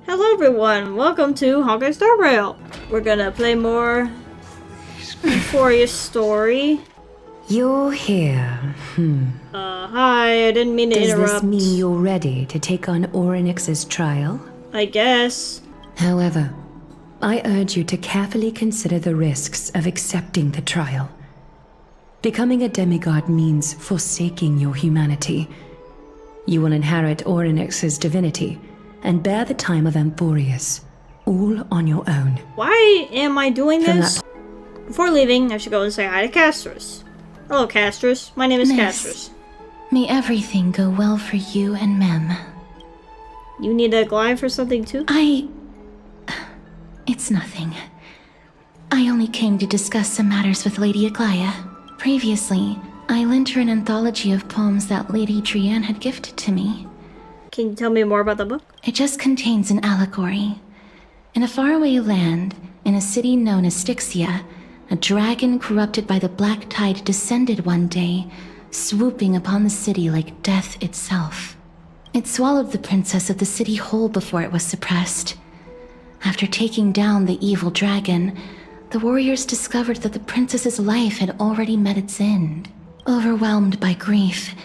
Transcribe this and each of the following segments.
Hello everyone, welcome to Honkai Star Rail. We're gonna play more Euphoria story. You're here. Hi, I didn't mean to interrupt. Does this mean you're ready to take on Orynyx's trial? I guess. However, I urge you to carefully consider the risks of accepting the trial. Becoming a demigod means forsaking your humanity. You will inherit Orynyx's divinity and bear the time of Amphorius, all on your own. Why am I doing this? Before leaving, I should go and say hi to Castrus. Hello, Castrus. My name is Castrus. May everything go well for you and Mem. You need a glide for something too? It's nothing. I only came to discuss some matters with Lady Aglaya. Previously, I lent her an anthology of poems that Lady Trianne had gifted to me. Can you tell me more about the book? It just contains an allegory. In a faraway land, in a city known as Styxia, a dragon corrupted by the black tide descended one day, swooping upon the city like death itself. It swallowed the princess of the city whole before it was suppressed. After taking down the evil dragon, the warriors discovered that the princess's life had already met its end. Overwhelmed by grief,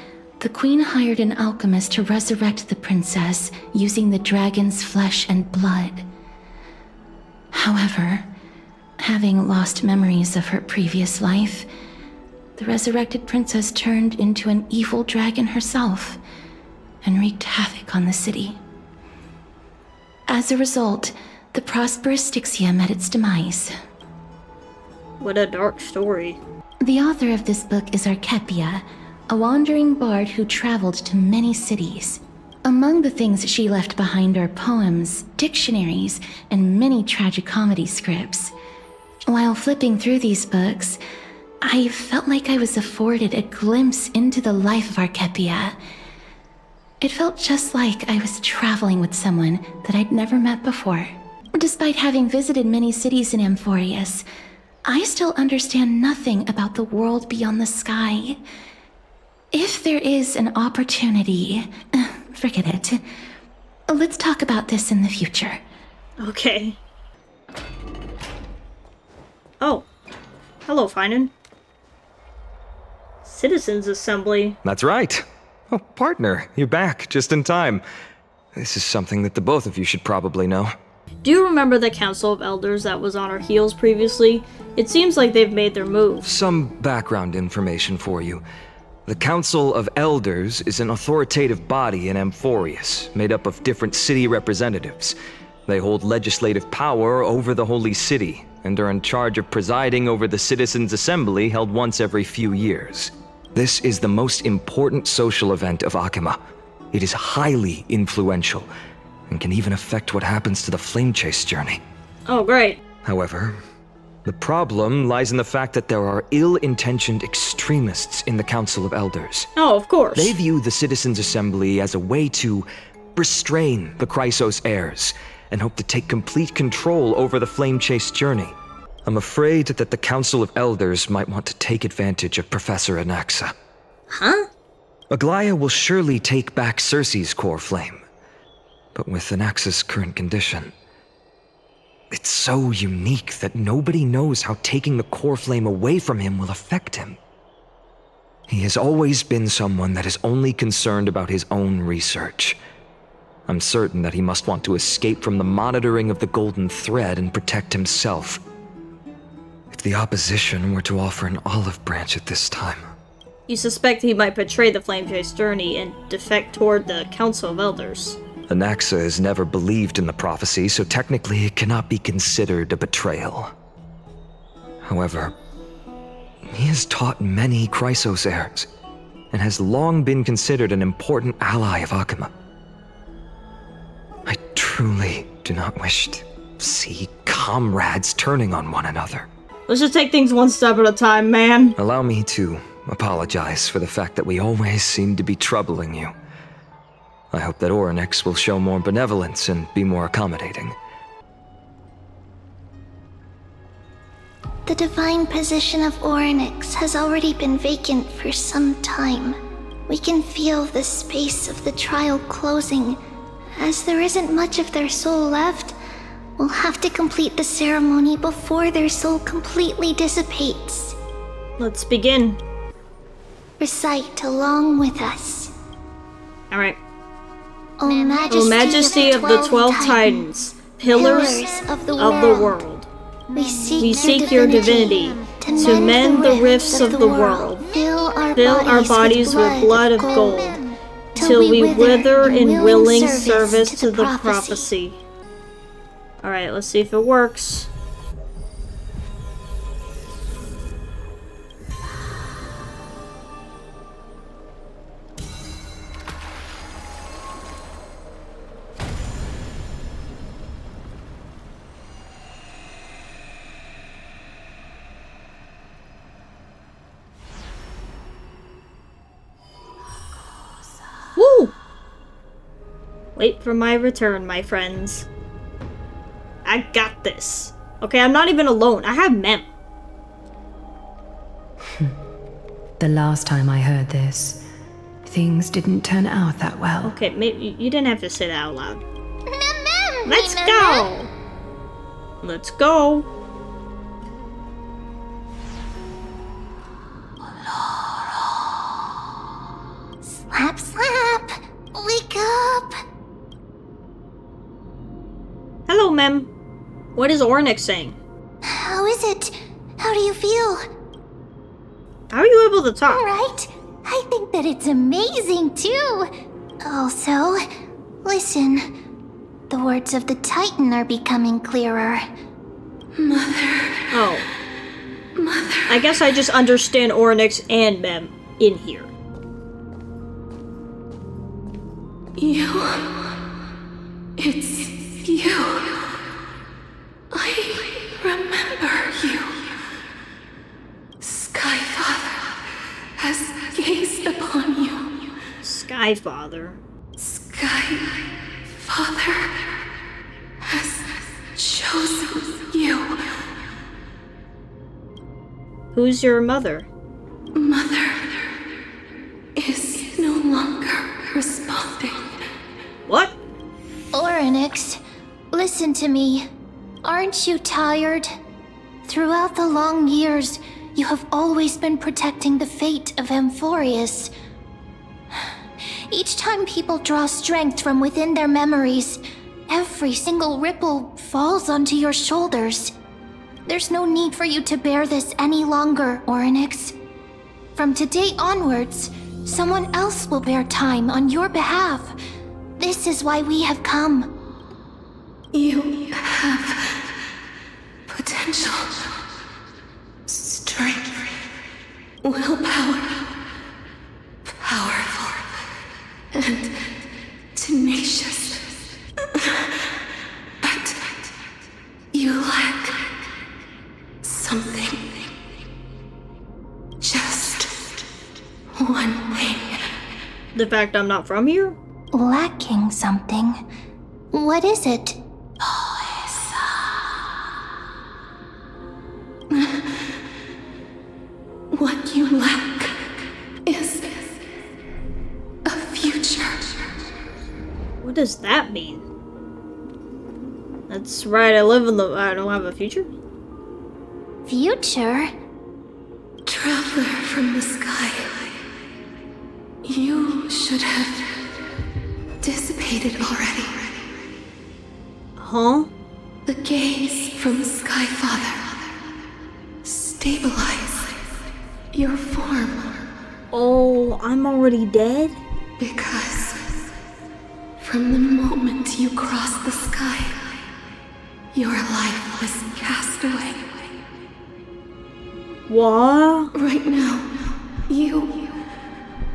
the queen hired an alchemist to resurrect the princess using the dragon's flesh and blood. However, having lost memories of her previous life, the resurrected princess turned into an evil dragon herself and wreaked havoc on the city. As a result, the prosperous Styxia met its demise. What a dark story. The author of this book is Archepia, a wandering bard who traveled to many cities. Among the things she left behind are poems, dictionaries, and many tragicomedy scripts. While flipping through these books, I felt like I was afforded a glimpse into the life of Archepia. It felt just like I was traveling with someone that I'd never met before. Despite having visited many cities in Amphorius, I still understand nothing about the world beyond the sky. If there is an opportunity, forget it. Let's talk about this in the future. Okay. Oh. Hello, Finan. Citizens Assembly. That's right. Oh, partner, you're back just in time. This is something that the both of you should probably know. Do you remember the Council of Elders that was on our heels previously? It seems like they've made their move. Some background information for you. The Council of Elders is an authoritative body in Amphorius, made up of different city representatives. They hold legislative power over the Holy City, and are in charge of presiding over the Citizens' Assembly held once every few years. This is the most important social event of Akima. It is highly influential, and can even affect what happens to the Flame Chase journey. Oh, great. However, the problem lies in the fact that there are ill-intentioned extremists in the Council of Elders. Oh, of course. They view the Citizens' Assembly as a way to restrain the Chrysos heirs, and hope to take complete control over the Flame Chase journey. I'm afraid that the Council of Elders might want to take advantage of Professor Anaxa. Huh? Aglaya will surely take back Circe's core flame, but with Anaxa's current condition, it's so unique that nobody knows how taking the core flame away from him will affect him. He has always been someone that is only concerned about his own research. I'm certain that he must want to escape from the monitoring of the Golden Thread and protect himself. If the opposition were to offer an olive branch at this time... You suspect he might betray the Flame Chase journey and defect toward the Council of Elders. Anaxa has never believed in the prophecy, so technically it cannot be considered a betrayal. However, he has taught many Chrysos heirs, and has long been considered an important ally of Akima. I truly do not wish to see comrades turning on one another. Let's just take things one step at a time, man. Allow me to apologize for the fact that we always seem to be troubling you. I hope that Orynyx will show more benevolence and be more accommodating. The divine position of Orynyx has already been vacant for some time. We can feel the space of the trial closing as there isn't much of their soul left, we'll have to complete the ceremony before their soul completely dissipates. Let's begin. Recite along with us. Alright. O O Majesty of the 12 Titans, pillars of the world, we we seek your divinity to mend the rifts of the world. Fill our bodies with blood of gold, till we wither in willing service to the prophecy. Alright, let's see if it works. Woo! Wait for my return, my friends. I got this. Okay, I'm not even alone. I have Mem. The last time I heard this, things didn't turn out that well. Okay, maybe you didn't have to say that out loud. Mem, Let's go! Let's go! Slap, slap! Wake up! Hello, Mem. What is Ornix saying? How is it? How do you feel? How are you able to talk? Alright. I think that it's amazing, too. Also, listen. The words of the Titan are becoming clearer. Oh. I guess I just understand Ornix and Mem in here. It's you. I remember you. Skyfather has gazed upon you. Skyfather. Skyfather has chosen you. Who's your mother? Mother is no longer responding. What? Orynyx, listen to me. Aren't you tired? Throughout the long years, you have always been protecting the fate of Amphorius. Each time people draw strength from within their memories, every single ripple falls onto your shoulders. There's no need for you to bear this any longer, Orynyx. From today onwards, someone else will bear time on your behalf. This is why we have come. You have potential, strength, willpower, powerful, and tenacious. But you lack something. Just one thing. The fact I'm not from here? Lacking something. What is it? What you lack is a future. What does that mean? That's right, I don't have a future? Future? Traveler from the sky. You should have dissipated already. Huh? The gaze from Skyfather. Stabilize your form. Oh, I'm already dead? Because from the moment you crossed the sky, your life was cast away. What? Right now, you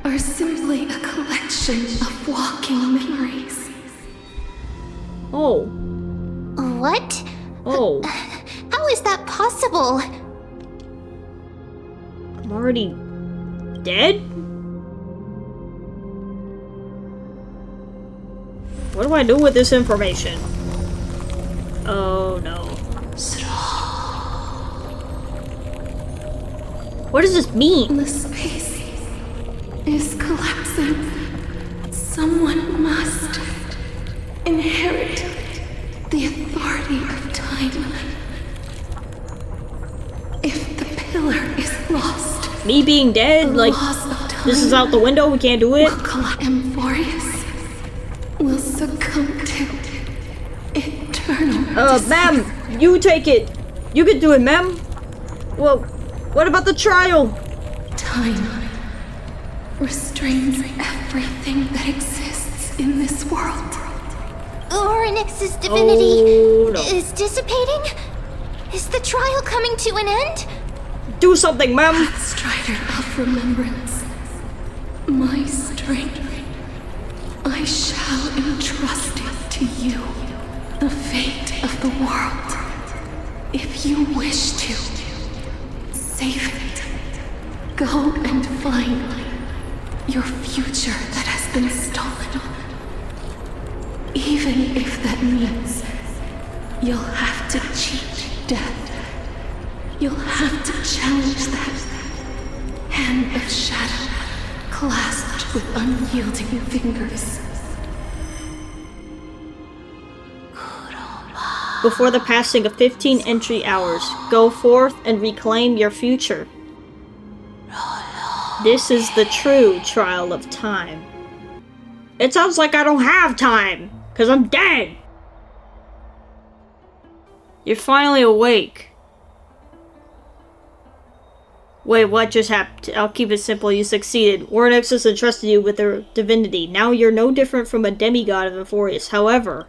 are simply a collection of walking memories. Oh. What? Oh. How is that possible? I'm already dead? What do I do with this information? Oh no. What does this mean? The space is collapsing. Someone must inherit the authority of time. If the pillar is lost, Me being dead? Like, this is out the window, we can't do it? Amphorius will succumb to eternal ma'am, you take it. You can do it, ma'am. Well, what about the trial? time. Restrains everything that exists in this world. Oryx's divinity Oh, no. is dissipating? Is the trial coming to an end? Do something, ma'am. Strider of remembrance, my strength, I shall entrust it to you. The fate of the world. If you wish to save it, go and find your future that has been stolen. Even if that means you'll have to cheat death. You'll have to challenge that hand of shadow clasped with unyielding fingers. Before the passing of 15 entry hours, go forth and reclaim your future. This is the true trial of time. It sounds like I don't have time, because I'm dead. You're finally awake. Wait, what just happened? I'll keep it simple. You succeeded. Ornyx has entrusted you with their divinity. Now you're no different from a demigod of Euphorius. However,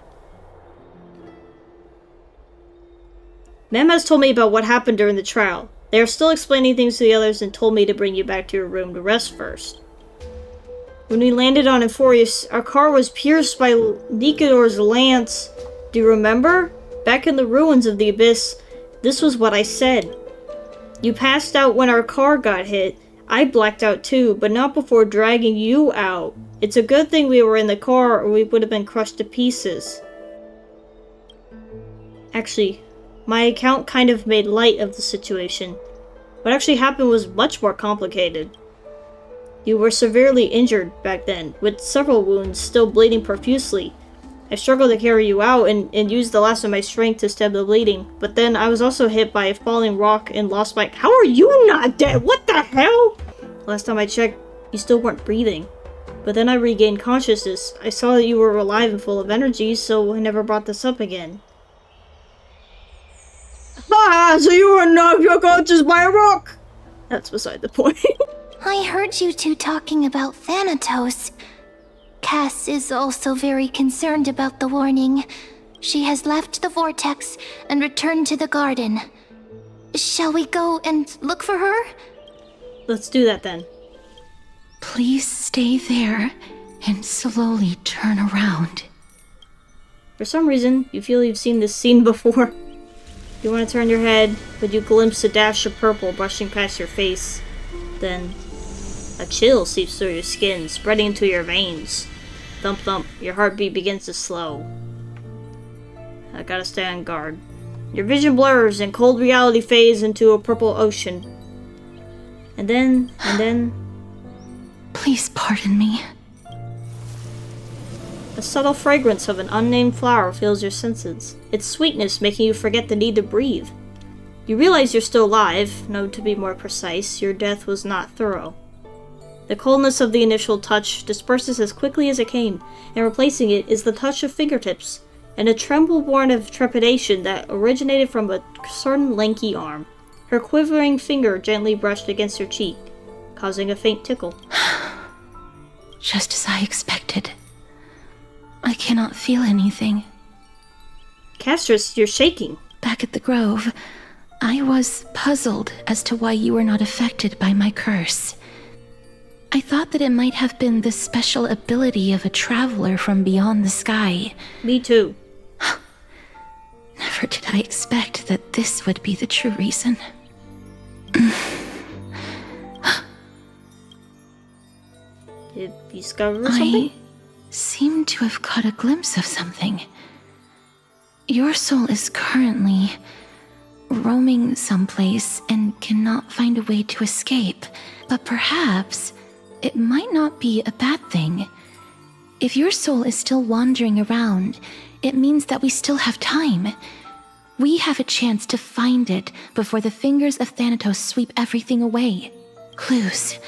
Mem has told me about what happened during the trial. They are still explaining things to the others and told me to bring you back to your room to rest first. When we landed on Euphorius, our car was pierced by Nikador's lance. Do you remember? Back in the ruins of the Abyss, this was what I said. You passed out when our car got hit. I blacked out too, but not before dragging you out. It's a good thing we were in the car or we would have been crushed to pieces. Actually, my account kind of made light of the situation. What actually happened was much more complicated. You were severely injured back then, with several wounds still bleeding profusely. I struggled to carry you out and used the last of my strength to stem the bleeding, but then I was also hit by a falling rock and lost my— How are you not dead? What the hell? Last time I checked, you still weren't breathing. But then I regained consciousness. I saw that you were alive and full of energy, so I never brought this up again. Ah, so you were knocked unconscious by a rock! That's beside the point. I heard you two talking about Thanatos. Cass is also very concerned about the warning. She has left the vortex and returned to the garden. Shall we go and look for her? Let's do that then. Please stay there and slowly turn around. For some reason, you feel you've seen this scene before. You want to turn your head, but you glimpse a dash of purple brushing past your face. Then, a chill seeps through your skin, spreading into your veins. Thump thump, your heartbeat begins to slow. I gotta stay on guard. Your vision blurs and cold reality fades into a purple ocean. And then... Please pardon me. A subtle fragrance of an unnamed flower fills your senses, its sweetness making you forget the need to breathe. You realize you're still alive, no, to be more precise, your death was not thorough. The coldness of the initial touch disperses as quickly as it came, and replacing it is the touch of fingertips, and a tremble born of trepidation that originated from a certain lanky arm. Her quivering finger gently brushed against your cheek, causing a faint tickle. Just as I expected. I cannot feel anything. Castris, you're shaking. Back at the Grove, I was puzzled as to why you were not affected by my curse. I thought that it might have been the special ability of a traveler from beyond the sky. Me too. Never did I expect that this would be the true reason. Did you discover something? I seem to have caught a glimpse of something. Your soul is currently roaming someplace and cannot find a way to escape, but perhaps it might not be a bad thing. If your soul is still wandering around, it means that we still have time. We have a chance to find it before the fingers of Thanatos sweep everything away. Clues.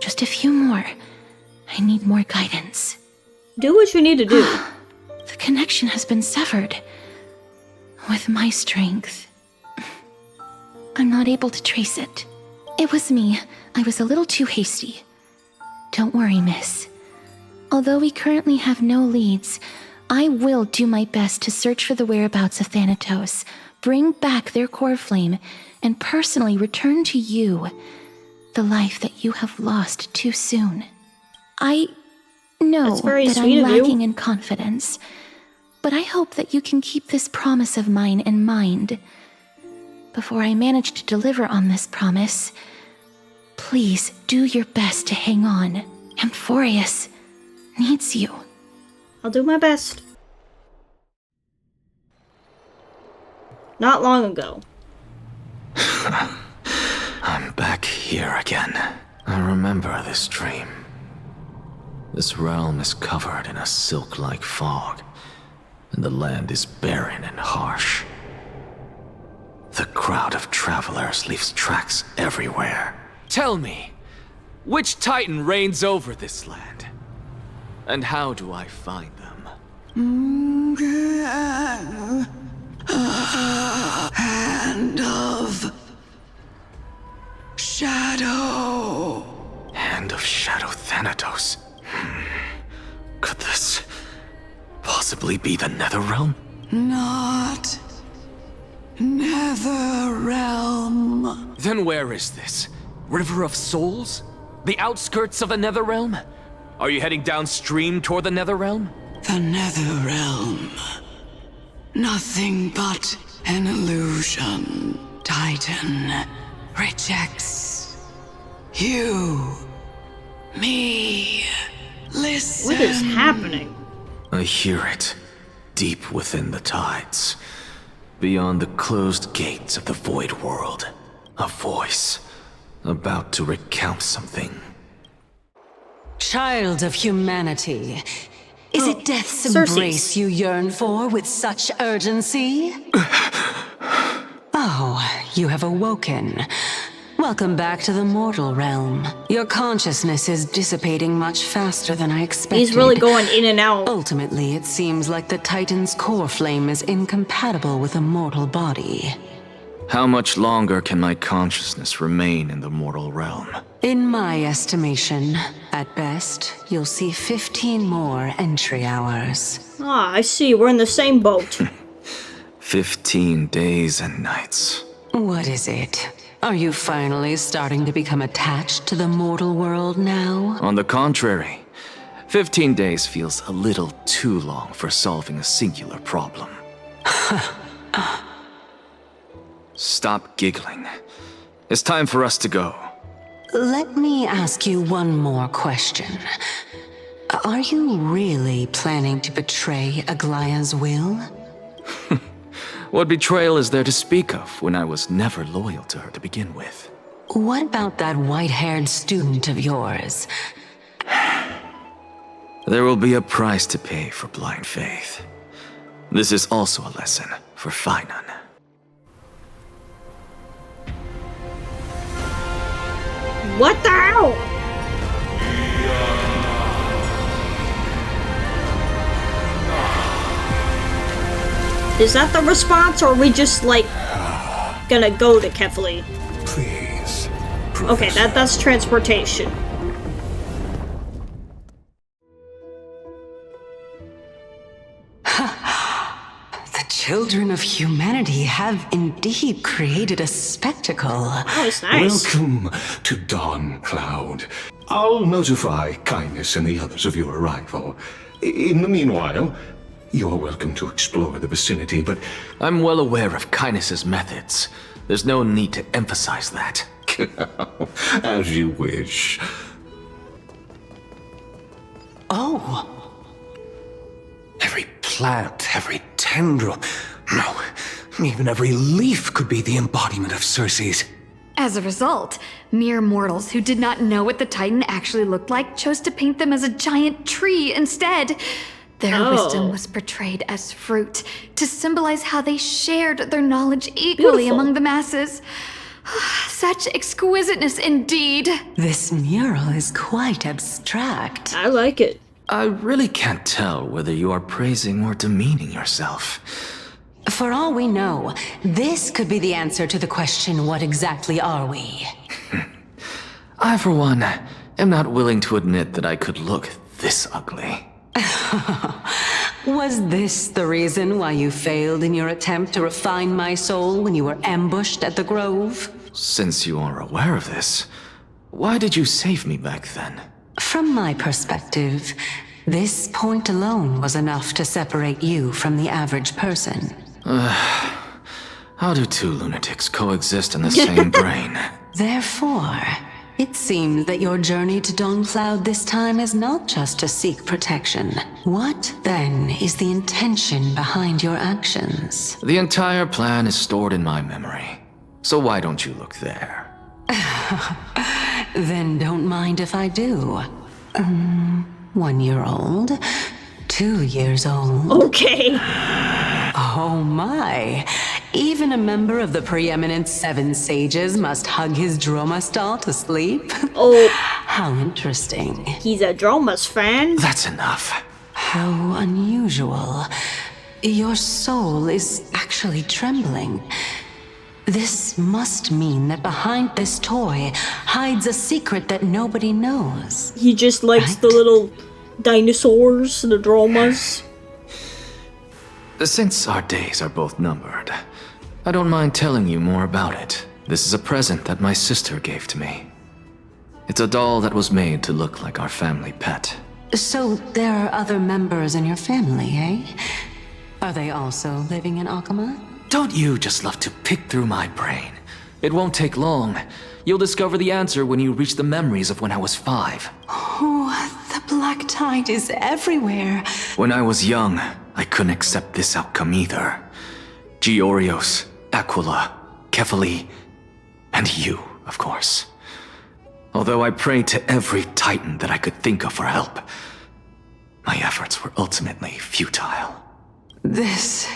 Just a few more. I need more guidance. Do what you need to do. The connection has been severed. With my strength, I'm not able to trace it. It was me. I was a little too hasty. Don't worry, miss. Although we currently have no leads, I will do my best to search for the whereabouts of Thanatos, bring back their core flame, and personally return to you the life that you have lost too soon. I know That's very that I'm sweet of you. lacking in confidence, but I hope that you can keep this promise of mine in mind. Before I manage to deliver on this promise, please do your best to hang on. Amphorius needs you. I'll do my best. Not long ago. I'm back here again. I remember this dream. This realm is covered in a silk-like fog, and the land is barren and harsh. The crowd of travelers leaves tracks everywhere. Tell me, which Titan reigns over this land? And how do I find them? Hand of Shadow. Hand of Shadow Thanatos. Could this possibly be the Netherrealm? Not Netherrealm. Then where is this? River of Souls? The outskirts of the Netherrealm? Are you heading downstream toward the Netherrealm? The Netherrealm. Nothing but an illusion. Titan rejects you. Me. Listen. What is happening? I hear it, deep within the tides. Beyond the closed gates of the Void World. A voice, about to recount something. Child of humanity, is it death's Cersei's. embrace you yearn for with such urgency? Oh, you have awoken. Welcome back to the mortal realm. Your consciousness is dissipating much faster than I expected. He's really going in and out. Ultimately, it seems like the Titan's core flame is incompatible with a mortal body. How much longer can my consciousness remain in the mortal realm? In my estimation, at best, you'll see 15 more entry hours. Ah, I see. We're in the same boat. 15 days and nights. What is it? Are you finally starting to become attached to the mortal world now? On the contrary, 15 days feels a little too long for solving a singular problem. Stop giggling. It's time for us to go. Let me ask you one more question. Are you really planning to betray Aglaya's will? What betrayal is there to speak of when I was never loyal to her to begin with? What about that white-haired student of yours? There will be a price to pay for blind faith. This is also a lesson for Finan. What the hell? Is that the response, or are we just, like, gonna go to Kefli? Please. Okay, that's transportation. The children of humanity have indeed created a spectacle. Oh, it's nice. Welcome to Dawn Cloud. I'll notify Kindness and the others of your arrival. In the meanwhile, you're welcome to explore the vicinity, but I'm well aware of Kindness's methods. There's no need to emphasize that. as you wish. Oh, Every plant, every tendril, no, even every leaf could be the embodiment of Cersei's. As a result, mere mortals who did not know what the Titan actually looked like chose to paint them as a giant tree instead. Their wisdom was portrayed as fruit, to symbolize how they shared their knowledge equally among the masses. Such exquisiteness indeed. This mural is quite abstract. I like it. I really can't tell whether you are praising or demeaning yourself. For all we know, this could be the answer to the question, what exactly are we? I, for one, am not willing to admit that I could look this ugly. Was this the reason why you failed in your attempt to refine my soul when you were ambushed at the Grove? Since you are aware of this, why did you save me back then? From my perspective, this point alone was enough to separate you from the average person. How do two lunatics coexist in the same brain? Therefore, it seems that your journey to Dawn-Cloud this time is not just to seek protection. What, then, is the intention behind your actions? The entire plan is stored in my memory. So why don't you look there? Then don't mind if I do. 1 year old? 2 years old? Okay. Oh my. Even a member of the preeminent 7 sages must hug his Dromastal to sleep? Oh. How interesting. He's a Dromas fan. That's enough. How unusual. Your soul is actually trembling. This must mean that behind this toy hides a secret that nobody knows. He just likes the little dinosaurs, the Dromas. Since our days are both numbered, I don't mind telling you more about it. This is a present that my sister gave to me. It's a doll that was made to look like our family pet. So there are other members in your family, eh? Are they also living in Akama? Don't you just love to pick through my brain? It won't take long. You'll discover the answer when you reach the memories of when I was 5. Oh, the black tide is everywhere. When I was young, I couldn't accept this outcome either. Georios, Aquila, Kefali, and you, of course. Although I prayed to every titan that I could think of for help, my efforts were ultimately futile. This...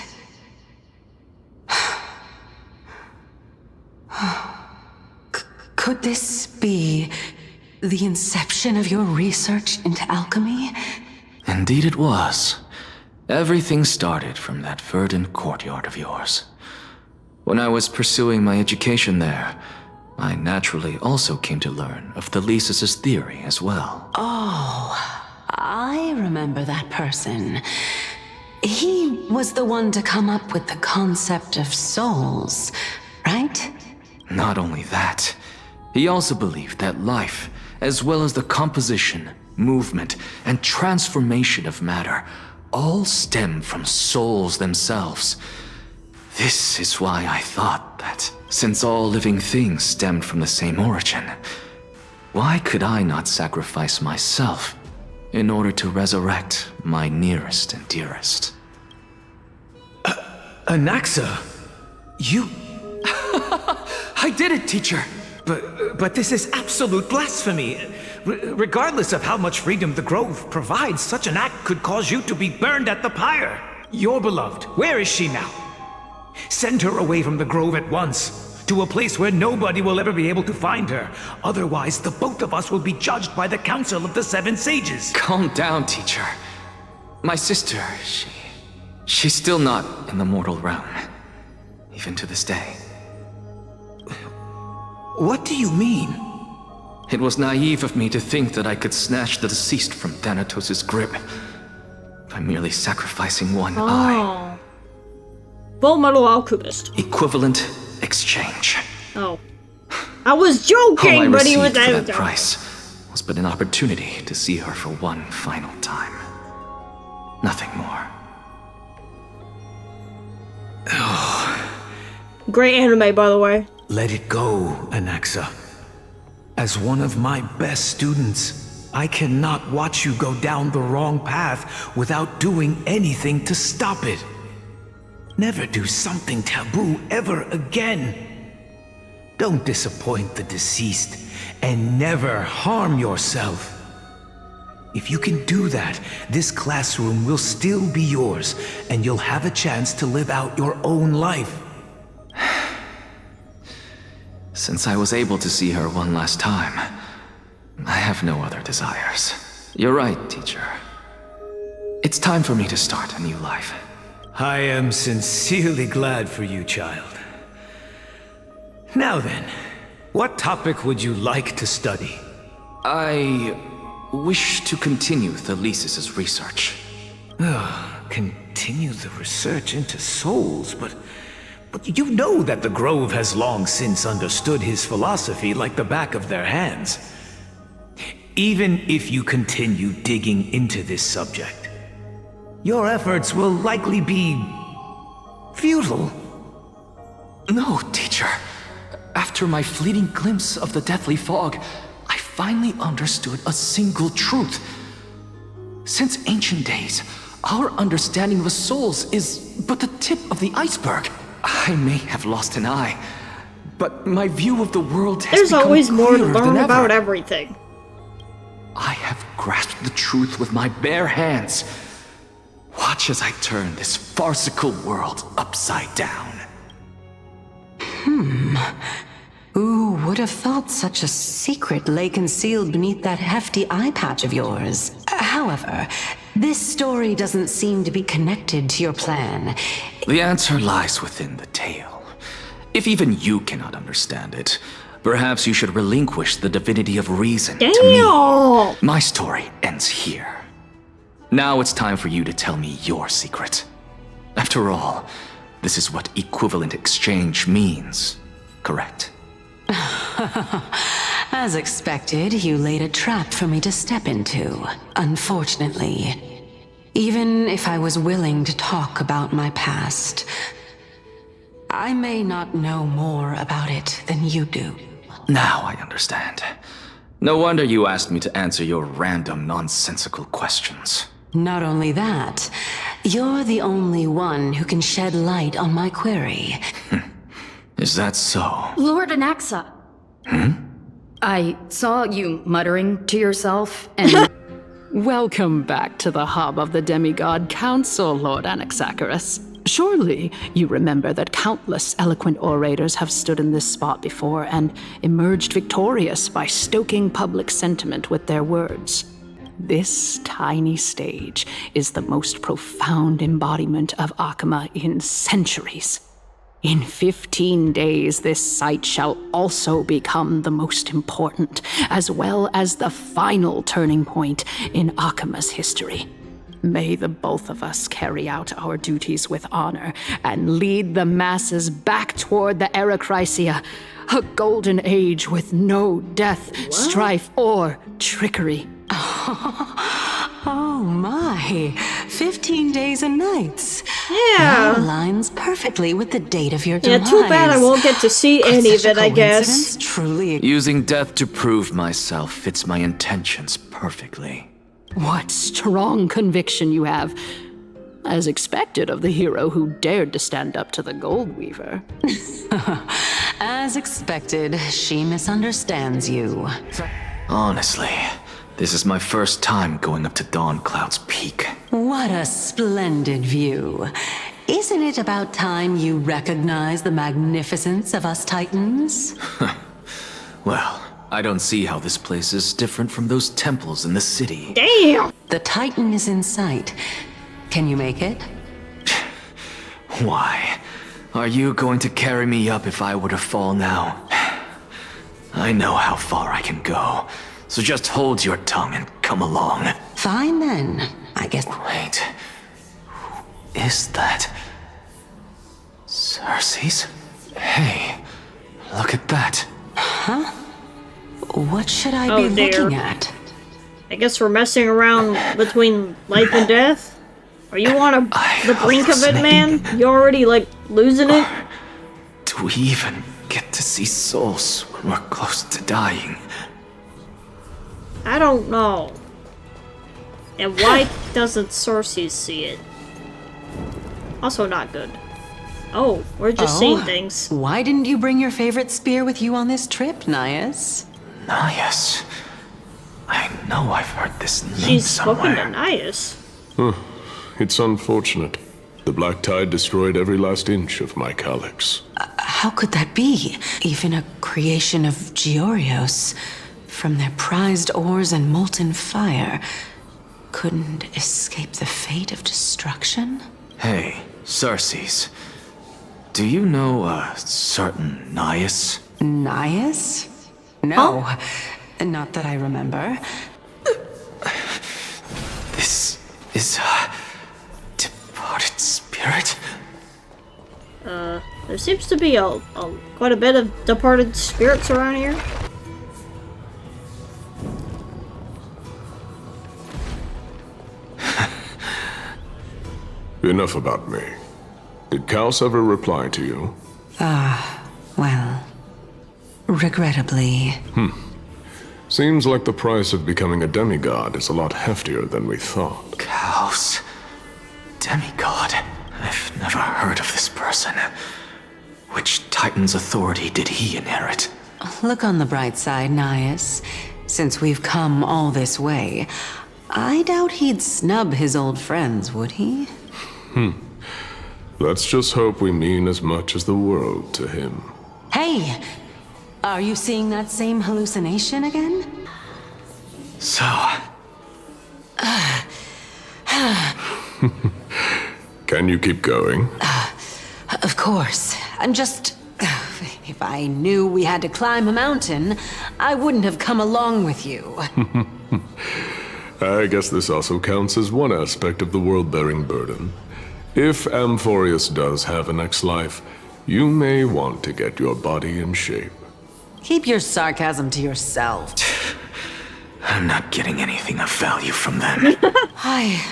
Could this be the inception of your research into alchemy? Indeed it was. Everything started from that verdant courtyard of yours. When I was pursuing my education there, I naturally also came to learn of Thelesis' theory as well. Oh, I remember that person. He was the one to come up with the concept of souls, right? Not only that, he also believed that life, as well as the composition, movement, and transformation of matter, all stem from souls themselves. This is why I thought that, since all living things stemmed from the same origin, why could I not sacrifice myself in order to resurrect my nearest and dearest? Anaxa, you... I did it, teacher! But this is absolute blasphemy. Regardless of how much freedom the Grove provides, such an act could cause you to be burned at the pyre. Your beloved, where is she now? Send her away from the Grove at once, to a place where nobody will ever be able to find her. Otherwise, the both of us will be judged by the Council of the 7 Sages. Calm down, teacher. My sister, she's still not in the mortal realm, even to this day. What do you mean? It was naive of me to think that I could snatch the deceased from Thanatos' grip by merely sacrificing one eye. Full Metal Alchemist. Equivalent exchange. Oh. I was joking, All I but he was received for that price was but an opportunity to see her for one final time. Nothing more. Great anime, by the way. Let it go, Anaxa. As one of my best students, I cannot watch you go down the wrong path without doing anything to stop it. Never do something taboo ever again. Don't disappoint the deceased, and never harm yourself. If you can do that, this classroom will still be yours, and you'll have a chance to live out your own life. Since I was able to see her one last time, I have no other desires. You're right, teacher. It's time for me to start a new life. I am sincerely glad for you, child. Now then, what topic would you like to study? I wish to continue Thalesis' research. Continue the research into souls, but you know that the Grove has long since understood his philosophy like the back of their hands. Even if you continue digging into this subject, your efforts will likely be futile. No, teacher. After my fleeting glimpse of the deathly fog, I finally understood a single truth. Since ancient days, our understanding of the souls is but the tip of the iceberg. I may have lost an eye, but my view of the world has There's become always more to clearer than learn ever. about everything. I have grasped the truth with my bare hands. Watch as I turn this farcical world upside down. Who would have thought such a secret lay concealed beneath that hefty eye patch of yours? However, this story doesn't seem to be connected to your plan. The answer lies within the tale. If even you cannot understand it, perhaps you should relinquish the divinity of reason to me. My story ends here. Now it's time for you to tell me your secret. After all, this is what equivalent exchange means, correct? As expected, you laid a trap for me to step into. Unfortunately, even if I was willing to talk about my past, I may not know more about it than you do. Now I understand. No wonder you asked me to answer your random, nonsensical questions. Not only that, you're the only one who can shed light on my query. Is that so? Lord Anaxa. I saw you muttering to yourself, and... Welcome back to the hub of the Demigod Council, Lord Anaxagoras. Surely you remember that countless eloquent orators have stood in this spot before and emerged victorious by stoking public sentiment with their words. This tiny stage is the most profound embodiment of Akama in centuries. In 15 days, this site shall also become the most important, as well as the final turning point in Akama's history. May the both of us carry out our duties with honor and lead the masses back toward the Erechrysia, a golden age with no death, strife, or trickery. Oh my, 15 days and nights. Yeah. That aligns perfectly with the date of your demise. Yeah, too bad I won't get to see any of it, I guess. Truly. Using death to prove myself fits my intentions perfectly. What strong conviction you have. As expected of the hero who dared to stand up to the Gold Weaver. As expected, she misunderstands you. Honestly, this is my first time going up to Dawn Cloud's peak. What a splendid view. Isn't it about time you recognize the magnificence of us Titans? Well, I don't see how this place is different from those temples in the city. Damn! The Titan is in sight. Can you make it? Why? Are you going to carry me up if I were to fall now? I know how far I can go, so just hold your tongue and come along. Fine then, I guess. Wait, who is that? Cersei's? Hey, look at that. Huh? What should I be looking at? I guess we're messing around between life and death? Are you on the brink of it, man? You already, like, losing it? Do we even get to see souls when we're close to dying? I don't know. And why doesn't Cersei see it? Also not good. Oh, we're just seeing things. Why didn't you bring your favorite spear with you on this trip, Nias? Nias? I know I've heard this name She's somewhere. spoken to Nias. It's unfortunate. The Black Tide destroyed every last inch of my calyx. How could that be? Even a creation of Georios, from their prized ores and molten fire, couldn't escape the fate of destruction? Hey, Cersei's. Do you know a certain Nias? Nias? No, not that I remember. This is a departed spirit? There seems to be quite a bit of departed spirits around here. Enough about me. Did Kaos ever reply to you? Well, regrettably. Seems like the price of becoming a demigod is a lot heftier than we thought. Kaos. Demigod. I've never heard of this person. Which Titan's authority did he inherit? Look on the bright side, Nias. Since we've come all this way, I doubt he'd snub his old friends, would he? Let's just hope we mean as much as the world to him. Hey! Are you seeing that same hallucination again? So... Can you keep going? Of course. I'm just... If I knew we had to climb a mountain, I wouldn't have come along with you. I guess this also counts as one aspect of the world-bearing burden. If Amphorius does have a next life, you may want to get your body in shape. Keep your sarcasm to yourself. I'm not getting anything of value from them. I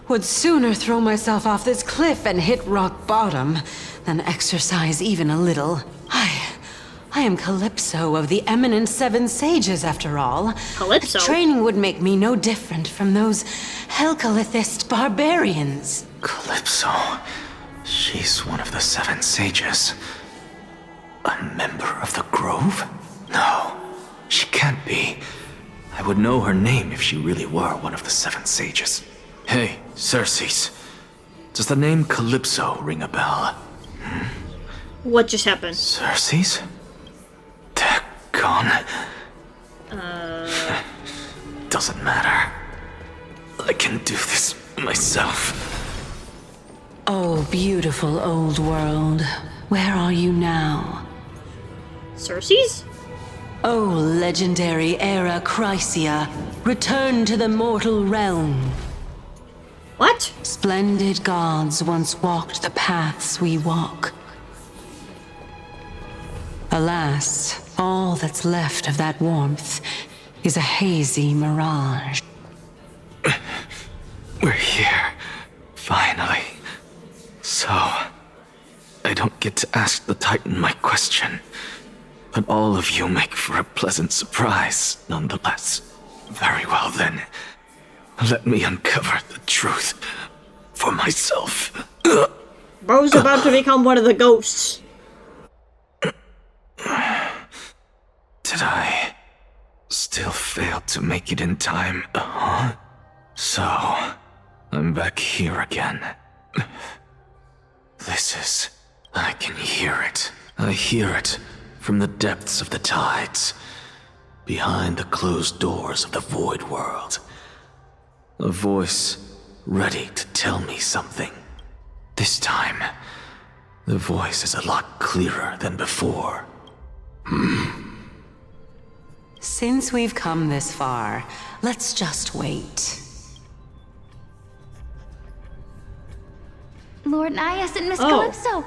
would sooner throw myself off this cliff and hit rock bottom than exercise even a little. I am Calypso of the eminent Seven Sages, after all. Calypso? Training would make me no different from those Helcalithist barbarians. Calypso. She's one of the Seven Sages. A member of the Grove? No, she can't be. I would know her name if she really were one of the Seven Sages. Hey, Cersei's. Does the name Calypso ring a bell? What just happened? Cersei's? They're gone. Doesn't matter. I can do this myself. Oh, beautiful old world. Where are you now? Cersei's? Oh, legendary Era Chrysia, return to the mortal realm. What? Splendid gods once walked the paths we walk. Alas, all that's left of that warmth is a hazy mirage. We're here, finally. So, I don't get to ask the Titan my question, but all of you make for a pleasant surprise, nonetheless. Very well then, let me uncover the truth for myself. Bro's about to become one of the ghosts. Did I still fail to make it in time? So, I'm back here again. I can hear it. I hear it from the depths of the tides, behind the closed doors of the void world. A voice ready to tell me something. This time, the voice is a lot clearer than before. Since we've come this far, let's just wait. Lord Nias and Miss Calypso,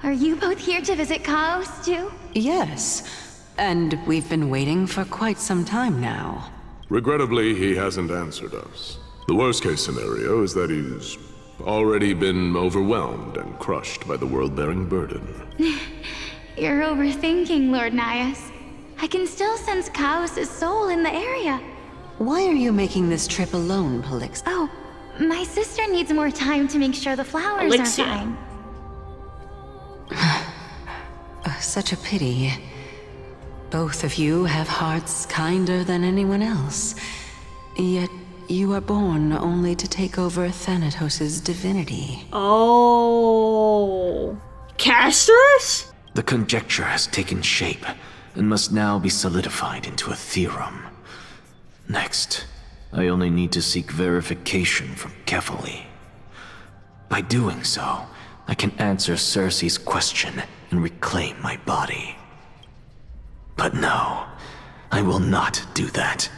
are you both here to visit Chaos too? Yes, and we've been waiting for quite some time now. Regrettably, he hasn't answered us. The worst-case scenario is that he's already been overwhelmed and crushed by the world-bearing burden. You're overthinking, Lord Nias. I can still sense Chaos' soul in the area. Why are you making this trip alone, Polix? Oh, my sister needs more time to make sure the flowers are fine. such a pity. Both of you have hearts kinder than anyone else. Yet you are born only to take over Thanatos' divinity. Oh. Casters? The conjecture has taken shape and must now be solidified into a theorem. Next, I only need to seek verification from Kefali. By doing so, I can answer Cersei's question and reclaim my body. But no, I will not do that.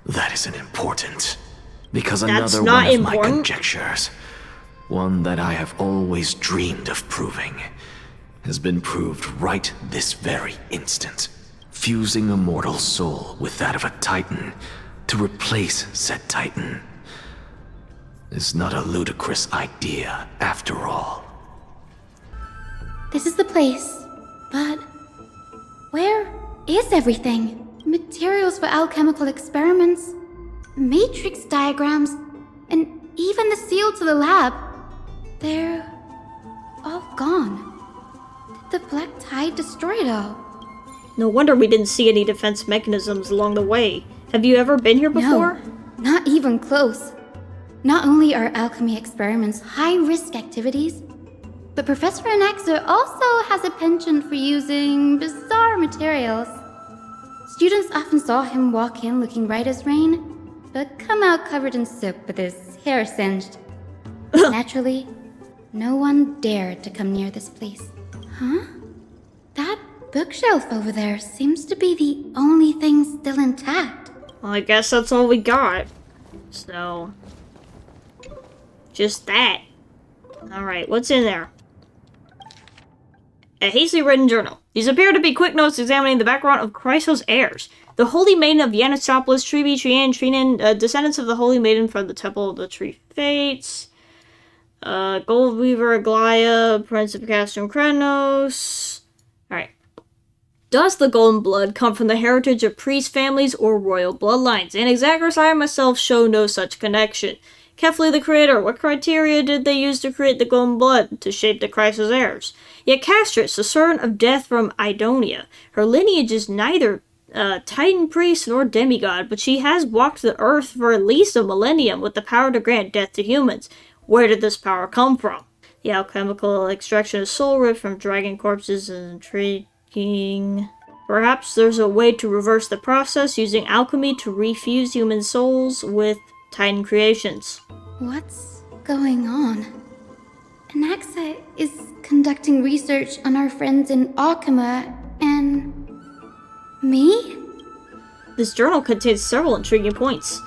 That isn't important. Because That's another not one of important. my conjectures, one that I have always dreamed of proving, has been proved right this very instant. Fusing a mortal soul with that of a Titan to replace said Titan is not a ludicrous idea after all. This is the place, but where is everything? Materials for alchemical experiments, matrix diagrams, and even the seal to the lab. They're all gone. Did the Black Tide destroy it all? No wonder we didn't see any defense mechanisms along the way. Have you ever been here before? No, not even close. Not only are alchemy experiments high-risk activities, but Professor Anaxa also has a penchant for using bizarre materials. Students often saw him walk in looking bright as rain, but come out covered in soot with his hair singed. Naturally, no one dared to come near this place. Huh? That bookshelf over there seems to be the only thing still intact. Well, I guess that's all we got. So, just that. Alright, what's in there? A hastily written journal. These appear to be quick notes examining the background of Chrysos' heirs. The Holy Maiden of Yanisopolis, Tribi, Trian, Trinan, descendants of the Holy Maiden from the Temple of the Tree Fates. Goldweaver, Aglaia, Prince of Castrum Krenos. Alright. Does the golden blood come from the heritage of priest families or royal bloodlines? Anaxagoras, I myself show no such connection. Kefali the Creator, what criteria did they use to create the golden blood to shape the Chrysos heirs? Yet Castris, the servant of death from Idonia, her lineage is neither Titan priest nor demigod, but she has walked the earth for at least a millennium with the power to grant death to humans. Where did this power come from? The alchemical extraction of soul ripped from dragon corpses is intriguing. Perhaps there's a way to reverse the process using alchemy to refuse human souls with Titan creations. What's going on? Anaxa is conducting research on our friends in Alchema and me? This journal contains several intriguing points.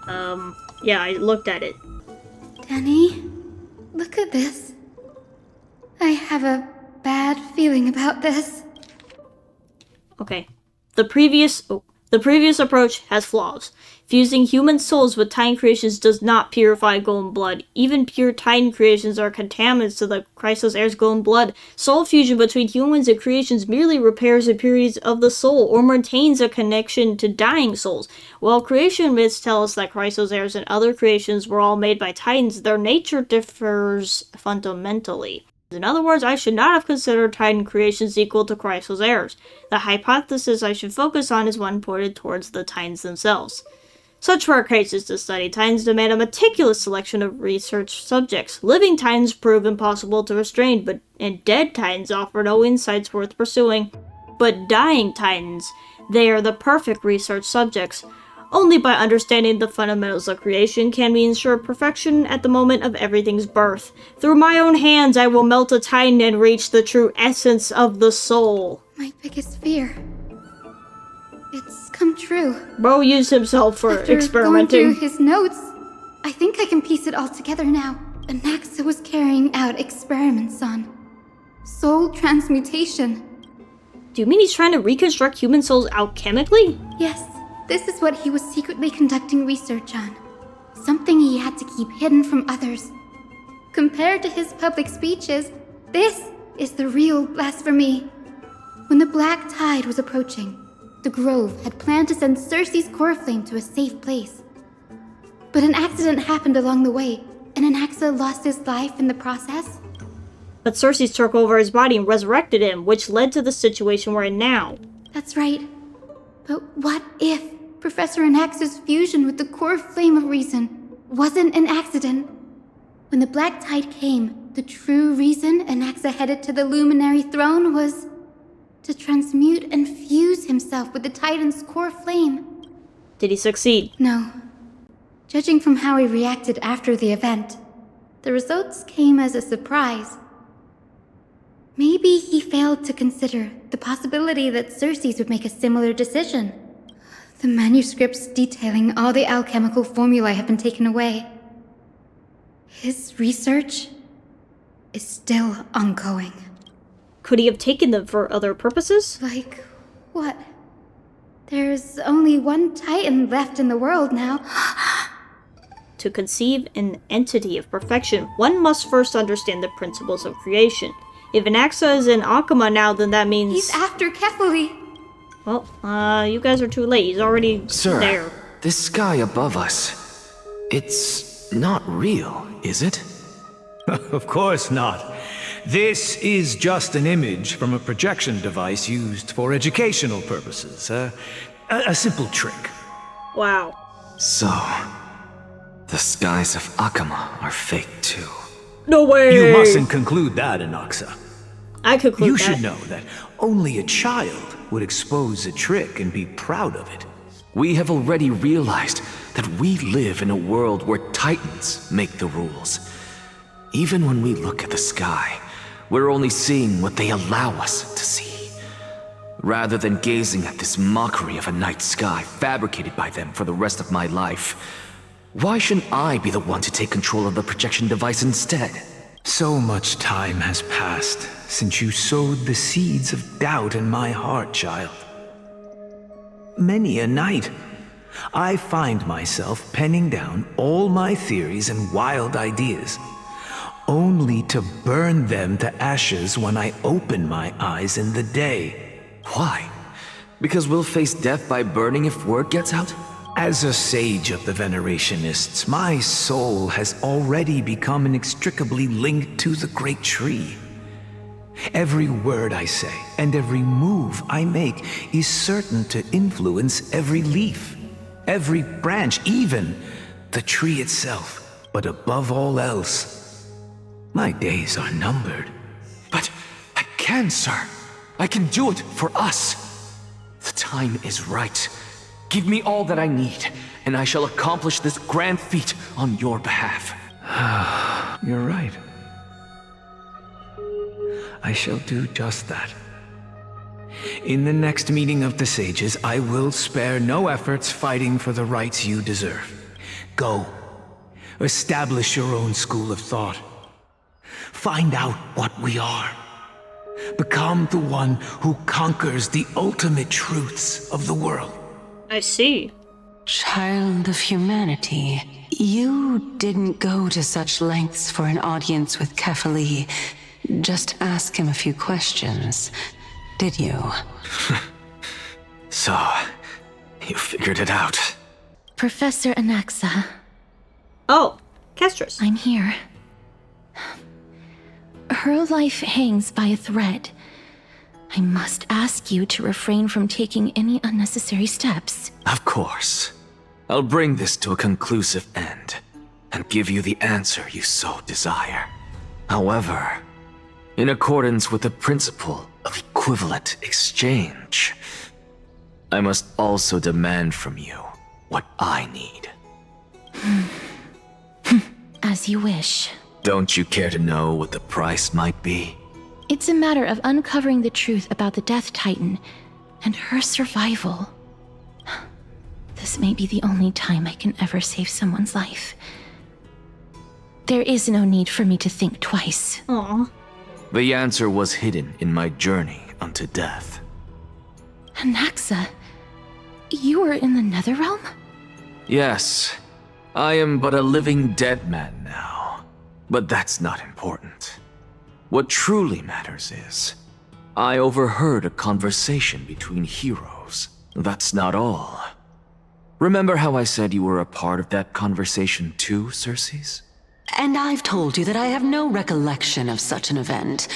Yeah, I looked at it. Danny, look at this. I have a bad feeling about this. Okay. The previous approach has flaws. Fusing human souls with Titan creations does not purify golden blood. Even pure Titan creations are contaminants to the Chrysos heirs' golden blood. Soul fusion between humans and creations merely repairs impurities of the soul or maintains a connection to dying souls. While creation myths tell us that Chrysos heirs and other creations were all made by Titans, their nature differs fundamentally. In other words, I should not have considered Titan creations equal to Chrysos heirs. The hypothesis I should focus on is one pointed towards the Titans themselves. Such rare cases to study, Titans demand a meticulous selection of research subjects. Living Titans prove impossible to restrain, and dead Titans offer no insights worth pursuing. But dying Titans, they are the perfect research subjects. Only by understanding the fundamentals of creation can we ensure perfection at the moment of everything's birth. Through my own hands I will melt a Titan and reach the true essence of the soul. My biggest fear. It's come true. Bro used himself for After experimenting. going through his notes, I think I can piece it all together now. Anaxa was carrying out experiments on soul transmutation. Do you mean he's trying to reconstruct human souls alchemically? Yes, this is what he was secretly conducting research on. Something he had to keep hidden from others. Compared to his public speeches, this is the real blasphemy. When the Black Tide was approaching, the Grove had planned to send Cersei's core flame to a safe place. But an accident happened along the way, and Anaxa lost his life in the process. But Cersei took over his body and resurrected him, which led to the situation we're in now. That's right. But what if Professor Anaxa's fusion with the core flame of reason wasn't an accident? When the Black Tide came, the true reason Anaxa headed to the Luminary Throne was to transmute and fuse himself with the Titan's core flame. Did he succeed? No. Judging from how he reacted after the event, the results came as a surprise. Maybe he failed to consider the possibility that Cersei's would make a similar decision. The manuscripts detailing all the alchemical formulae have been taken away. His research is still ongoing. Could he have taken them for other purposes? Like what? There's only one Titan left in the world now. To conceive an entity of perfection, one must first understand the principles of creation. If Anaxa is in Akama now, then that means... He's after Kefali. Well, you guys are too late. He's already there. Sir, this sky above us, it's not real, is it? Of course not. This is just an image from a projection device used for educational purposes. A simple trick. Wow. So, the skies of Akama are fake too. No way! You mustn't conclude that, Anaxa. I conclude You that. should know that only a child would expose a trick and be proud of it. We have already realized that we live in a world where Titans make the rules. Even when we look at the sky, we're only seeing what they allow us to see. Rather than gazing at this mockery of a night sky fabricated by them for the rest of my life, why shouldn't I be the one to take control of the projection device instead? So much time has passed since you sowed the seeds of doubt in my heart, child. Many a night, I find myself penning down all my theories and wild ideas, only to burn them to ashes when I open my eyes in the day. Why? Because we'll face death by burning if word gets out? As a sage of the Venerationists, my soul has already become inextricably linked to the great tree. Every word I say and every move I make is certain to influence every leaf, every branch, even the tree itself. But above all else, my days are numbered. But I can, sir. I can do it for us. The time is right. Give me all that I need, and I shall accomplish this grand feat on your behalf. You're right. I shall do just that. In the next meeting of the sages, I will spare no efforts fighting for the rights you deserve. Go. Establish your own school of thought. Find out what we are. Become the one who conquers the ultimate truths of the world. I see. Child of humanity, you didn't go to such lengths for an audience with Kefali. Just ask him a few questions, did you? So, you figured it out. Professor Anaxa. Oh, Kestrus. I'm here. Her life hangs by a thread. I must ask you to refrain from taking any unnecessary steps. Of course. I'll bring this to a conclusive end, and give you the answer you so desire. However, in accordance with the principle of equivalent exchange, I must also demand from you what I need. As you wish. Don't you care to know what the price might be? It's a matter of uncovering the truth about the Death Titan and her survival. This may be the only time I can ever save someone's life. There is no need for me to think twice. Aww. The answer was hidden in my journey unto death. Anaxa, you are in the Netherrealm? Yes, I am but a living dead man now. But that's not important. What truly matters is, I overheard a conversation between heroes. That's not all. Remember how I said you were a part of that conversation too, Cersei? And I've told you that I have no recollection of such an event.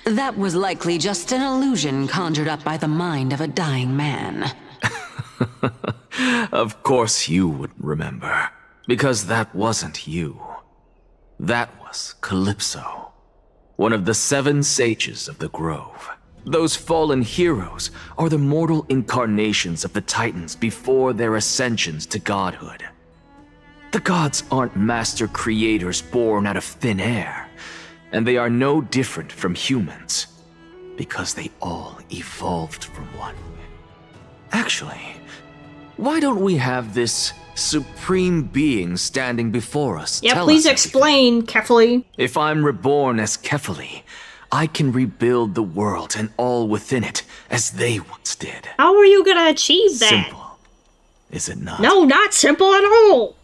That was likely just an illusion conjured up by the mind of a dying man. Of course you wouldn't remember, because that wasn't you. That was Calypso, one of the 7 sages of the Grove. Those fallen heroes are the mortal incarnations of the Titans before their ascensions to godhood. The gods aren't master creators born out of thin air, and they are no different from humans, because they all evolved from one. Actually, why don't we have this supreme being standing before us tell please us explain, Kefali. If I'm reborn as Kefali, I can rebuild the world and all within it as they once did. How are you gonna achieve that? Simple, is it not? No, not simple at all.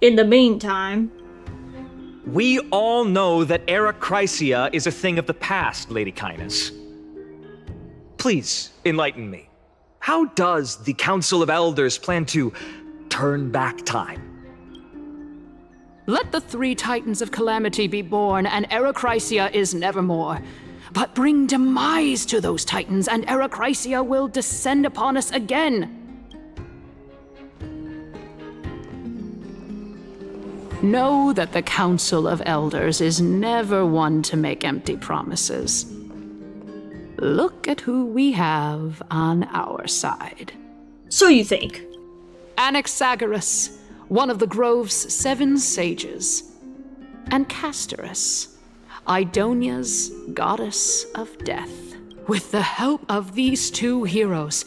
In the meantime, We all know that Arachrysia is a thing of the past, Lady Kindness. Please, enlighten me. How does the Council of Elders plan to turn back time? Let the 3 Titans of Calamity be born, and Arachrysia is nevermore. But bring demise to those Titans, and Arachrysia will descend upon us again. Know that the Council of Elders is never one to make empty promises. Look at who we have on our side. So you think? Anaxagoras, one of the Grove's 7 sages, and Castorus, Idonia's goddess of death. With the help of these 2 heroes,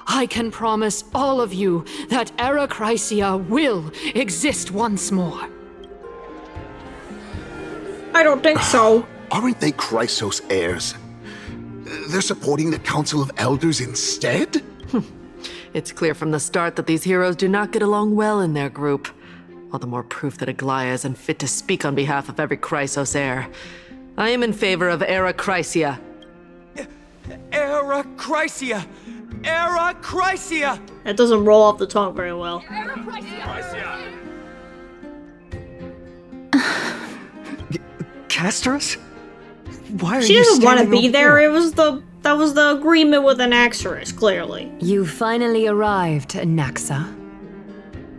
I can promise all of you that Arachrysia will exist once more. I don't think so. Aren't they Chrysos heirs? They're supporting the Council of Elders instead? It's clear from the start that these heroes do not get along well in their group. All the more proof that Aglaia is unfit to speak on behalf of every Chrysos heir. I am in favor of Arachrysia. Arachrysia! Arachrysia! That doesn't roll off the tongue very well. Castorus? Why are She you doesn't want to standing be over there. here? That was the agreement with Anaxagoras, clearly. You finally arrived, Naxa.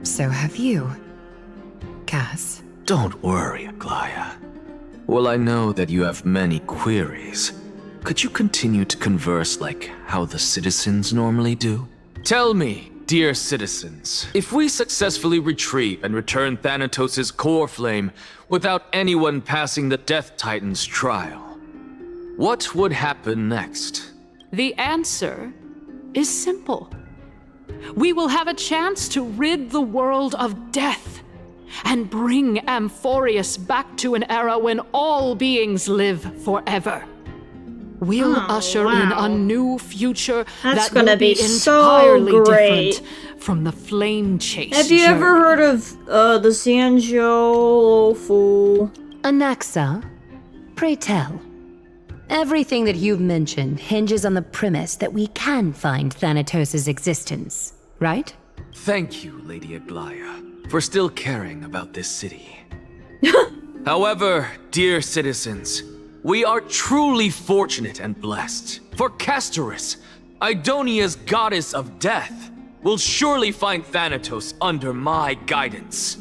So have you, Cass. Don't worry, Aglaia. Well, I know that you have many queries. Could you continue to converse like how the citizens normally do? Tell me, dear citizens, if we successfully retrieve and return Thanatos' core flame without anyone passing the Death Titan's trial, what would happen next? The answer is simple. We will have a chance to rid the world of death and bring Amphorius back to an era when all beings live forever. We'll usher in a new future That's that gonna will be so entirely great. different from the flame chase. Have you ever heard of the Sanjo Fu? Anaxa, pray tell. Everything that you've mentioned hinges on the premise that we can find Thanatos' existence, right? Thank you, Lady Aglaia, for still caring about this city. However, dear citizens, we are truly fortunate and blessed. For Castorus, Idonia's goddess of death, will surely find Thanatos under my guidance.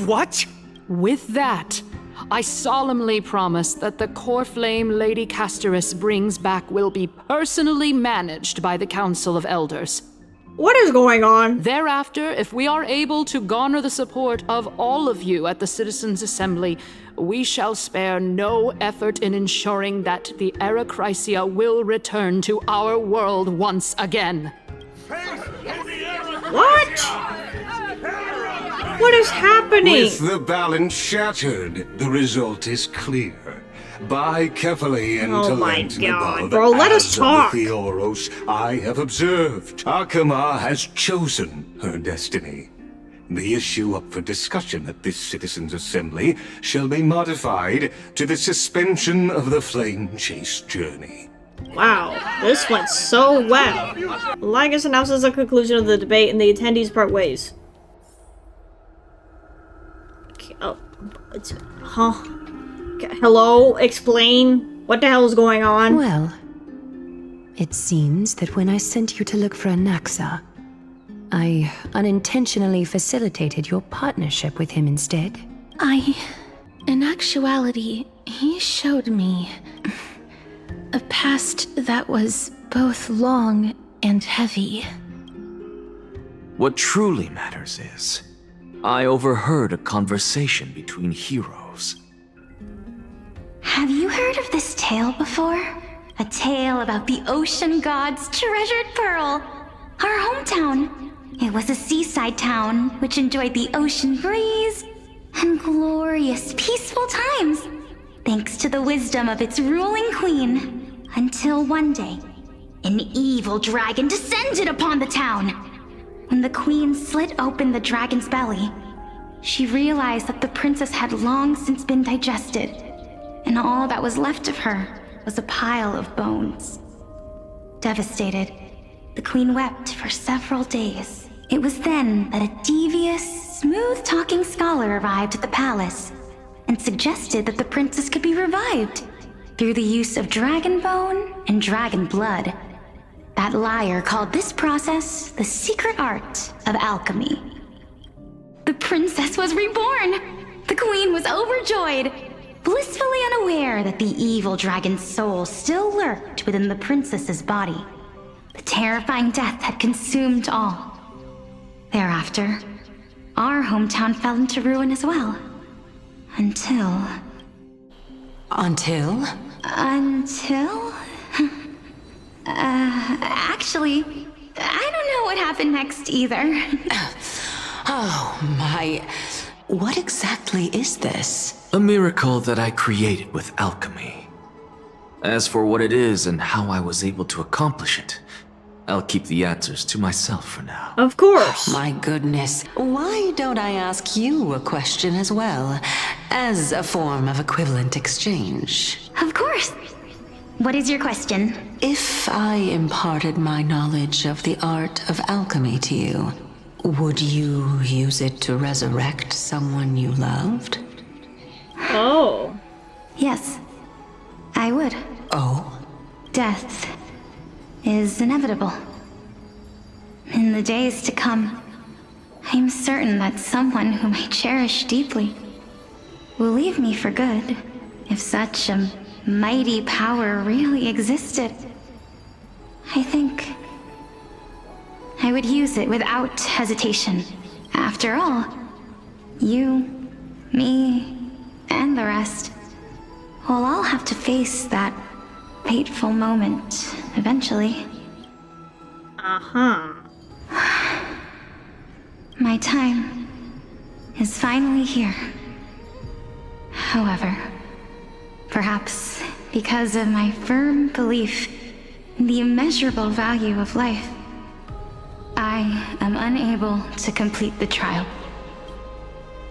What? With that, I solemnly promise that the core flame Lady Castorus brings back will be personally managed by the Council of Elders. What is going on? Thereafter, if we are able to garner the support of all of you at the Citizens' Assembly, we shall spare no effort in ensuring that the Arachrysia will return to our world once again. What? What is happening? With the balance shattered, the result is clear. By Kefali and Oh my Talent God, above, bro, let as us of talk. the Theoros, I have observed. Akama has chosen her destiny. The issue up for discussion at this Citizens' Assembly shall be modified to the suspension of the flame chase journey. Wow, this went so well. Lygus announces the conclusion of the debate and the attendees part ways. Huh? Hello? Explain? What the hell is going on? Well, it seems that when I sent you to look for Anaxa, I unintentionally facilitated your partnership with him instead. In actuality, he showed me a past that was both long and heavy. What truly matters is, I overheard a conversation between heroes. Have you heard of this tale before? A tale about the ocean god's treasured pearl, our hometown. It was a seaside town which enjoyed the ocean breeze and glorious, peaceful times, thanks to the wisdom of its ruling queen. Until one day, an evil dragon descended upon the town. When the queen slit open the dragon's belly, she realized that the princess had long since been digested, and all that was left of her was a pile of bones. Devastated, the queen wept for several days. It was then that a devious, smooth-talking scholar arrived at the palace and suggested that the princess could be revived through the use of dragon bone and dragon blood. That liar called this process the secret art of alchemy. The princess was reborn! The queen was overjoyed, blissfully unaware that the evil dragon's soul still lurked within the princess's body. The terrifying death had consumed all. Thereafter, our hometown fell into ruin as well. Until... Until? Actually, I don't know what happened next either. Oh my... What exactly is this? A miracle that I created with alchemy. As for what it is and how I was able to accomplish it, I'll keep the answers to myself for now. Of course. My goodness. Why don't I ask you a question as well, as a form of equivalent exchange? Of course. What is your question? If I imparted my knowledge of the art of alchemy to you, would you use it to resurrect someone you loved? Oh. Yes, I would. Oh? Death is inevitable. In the days to come, I'm certain that someone whom I cherish deeply will leave me for good, if such a mighty power really existed. I think I would use it without hesitation. After all, you, me, and the rest will all have to face that fateful moment eventually. Uh-huh. My time is finally here. However, perhaps because of my firm belief in the immeasurable value of life, I am unable to complete the trial.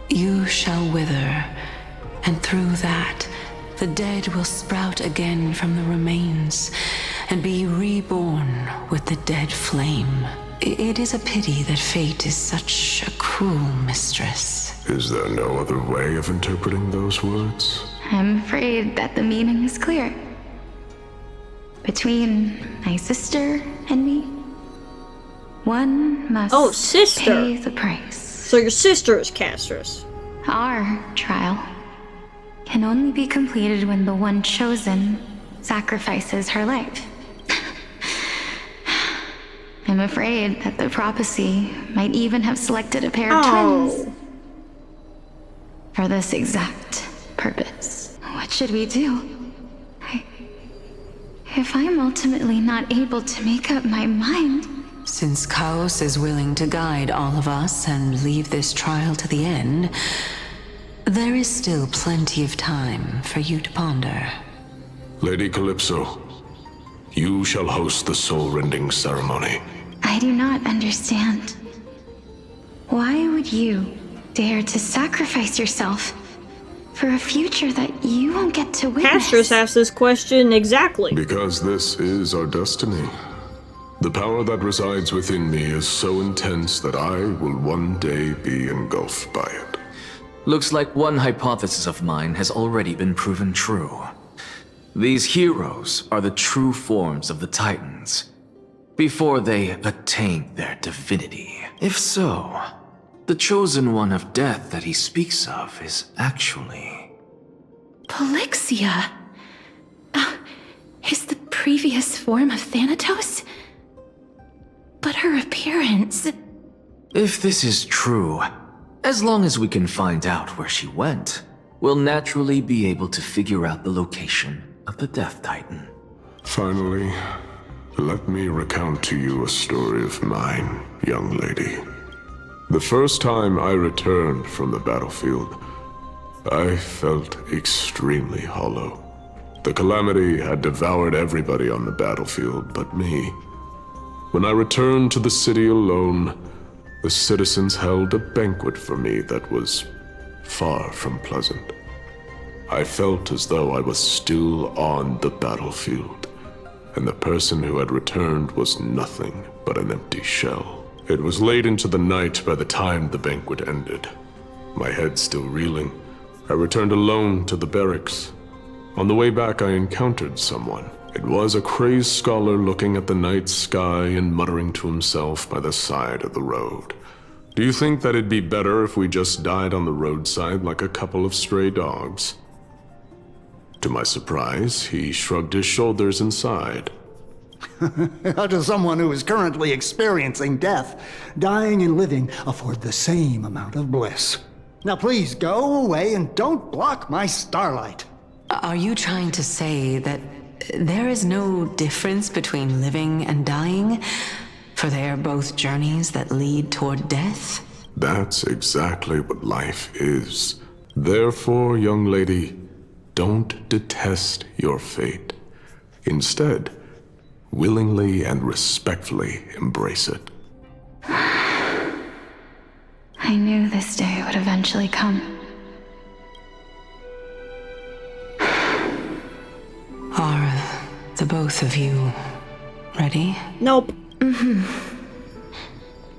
You shall wither, and through that, the dead will sprout again from the remains, and be reborn with the dead flame. It is a pity that fate is such a cruel mistress. Is there no other way of interpreting those words? I'm afraid that the meaning is clear. Between my sister and me, one must pay the price. So your sister is Castress. Our trial can only be completed when the one chosen sacrifices her life. I'm afraid that the prophecy might even have selected a pair of twins for this exact purpose. What should we do? If I'm ultimately not able to make up my mind... Since Chaos is willing to guide all of us and leave this trial to the end, there is still plenty of time for you to ponder. Lady Calypso, you shall host the soul-rending ceremony. I do not understand. Why would you dare to sacrifice yourself for a future that you won't get to witness? Castress asked this question exactly. Because this is our destiny. The power that resides within me is so intense that I will one day be engulfed by it. Looks like one hypothesis of mine has already been proven true. These heroes are the true forms of the Titans, before they attained their divinity. If so, the chosen one of death that he speaks of is actually... Polixia? Is the previous form of Thanatos? But her appearance... If this is true, as long as we can find out where she went, we'll naturally be able to figure out the location of the Death Titan. Finally, let me recount to you a story of mine, young lady. The first time I returned from the battlefield, I felt extremely hollow. The calamity had devoured everybody on the battlefield but me. When I returned to the city alone, the citizens held a banquet for me that was far from pleasant. I felt as though I was still on the battlefield, and the person who had returned was nothing but an empty shell. It was late into the night by the time the banquet ended. My head still reeling, I returned alone to the barracks. On the way back, I encountered someone. It was a crazed scholar looking at the night sky and muttering to himself by the side of the road. Do you think that it'd be better if we just died on the roadside like a couple of stray dogs? To my surprise, he shrugged his shoulders and sighed. How does someone who is currently experiencing death, dying and living, afford the same amount of bliss? Now please go away and don't block my starlight. Are you trying to say that there is no difference between living and dying? For they are both journeys that lead toward death? That's exactly what life is. Therefore, young lady, don't detest your fate. Instead, willingly and respectfully embrace it. I knew this day would eventually come. Are the both of you ready? Nope.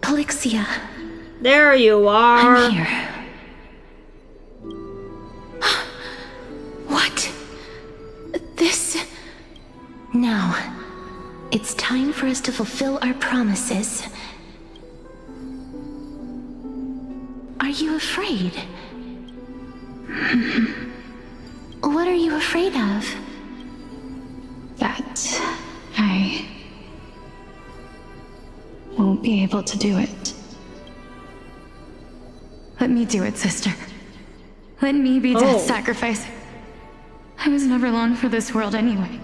Polixia. There you are. I'm here. What? This... Now, it's time for us to fulfill our promises. Are you afraid? What are you afraid of? That I won't be able to do it. Let me do it, sister. Let me be death's sacrifice. I was never long for this world anyway.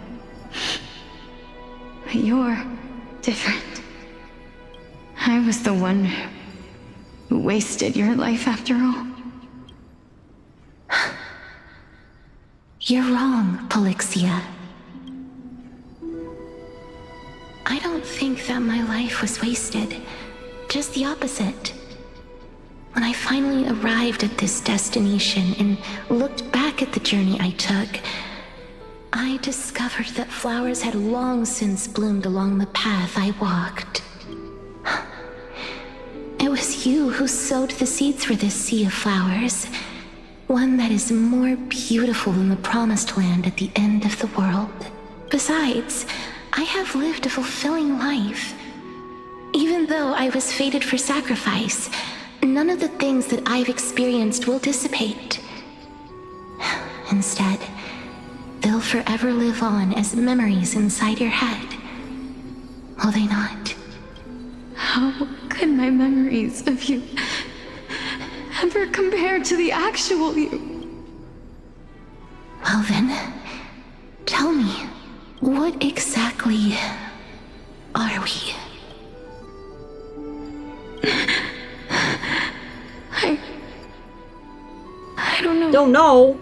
But you're different. I was the one who wasted your life after all. You're wrong, Polixia. I don't think that my life was wasted. Just the opposite. When I finally arrived at this destination and looked back at the journey I took, I discovered that flowers had long since bloomed along the path I walked. It was you who sowed the seeds for this sea of flowers, one that is more beautiful than the promised land at the end of the world. Besides, I have lived a fulfilling life. Even though I was fated for sacrifice, none of the things that I've experienced will dissipate. Instead, they'll forever live on as memories inside your head. Will they not? How could my memories of you ever compare to the actual you? Well then, tell me, what exactly are we? I don't know. Don't know.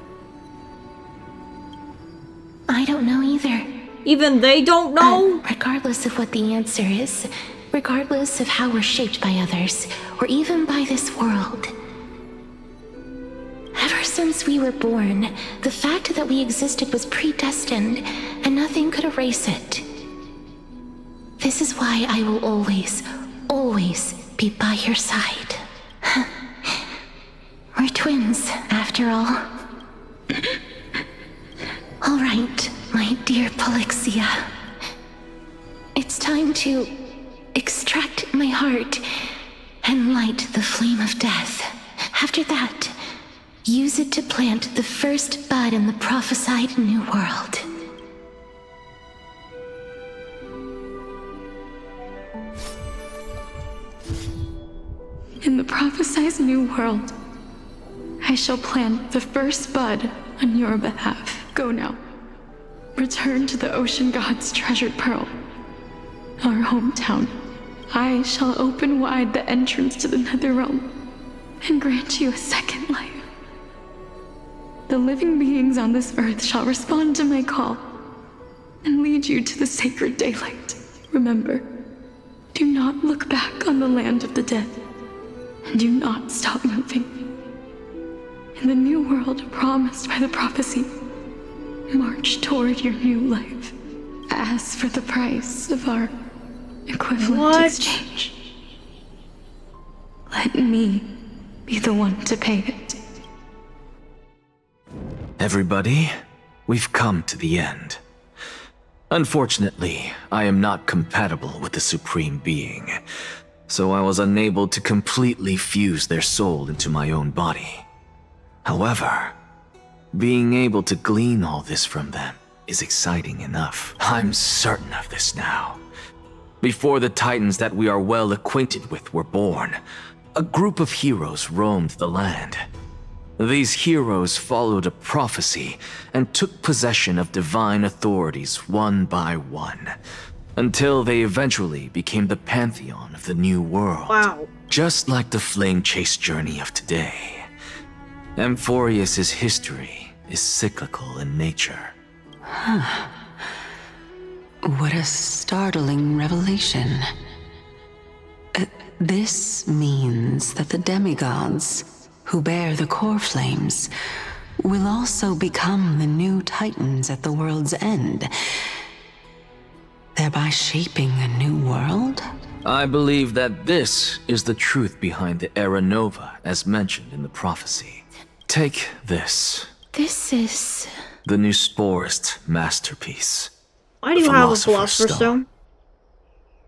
I don't know either. Even they don't know? Regardless of what the answer is, regardless of how we're shaped by others, or even by this world. Ever since we were born, the fact that we existed was predestined, and nothing could erase it. This is why I will always, always be by your side. We're twins, after all. All right, my dear Polixia. It's time to extract my heart and light the flame of death. After that, use it to plant the first bud in the prophesied new world. In the prophesied new world, I shall plant the first bud on your behalf. Go now. Return to the ocean god's treasured pearl, our hometown. I shall open wide the entrance to the Netherrealm and grant you a second life. The living beings on this earth shall respond to my call and lead you to the sacred daylight. Remember, do not look back on the land of the dead. Do not stop moving. In the new world promised by the prophecy, march toward your new life. As for the price of our equivalent exchange, let me be the one to pay it. Everybody, we've come to the end. Unfortunately, I am not compatible with the Supreme Being, so I was unable to completely fuse their soul into my own body. However, being able to glean all this from them is exciting enough. I'm certain of this now. Before the Titans that we are well acquainted with were born, a group of heroes roamed the land. These heroes followed a prophecy and took possession of divine authorities one by one, until they eventually became the pantheon of the new world. Wow. Just like the flame chase journey of today, Amphorius's history is cyclical in nature. Huh. What a startling revelation. This means that the demigods, who bear the core flames, will also become the new Titans at the world's end, thereby shaping a new world? I believe that this is the truth behind the Era Nova, as mentioned in the prophecy. Take this. This is... the new Sporist masterpiece. Why do you have a Philosopher's Stone?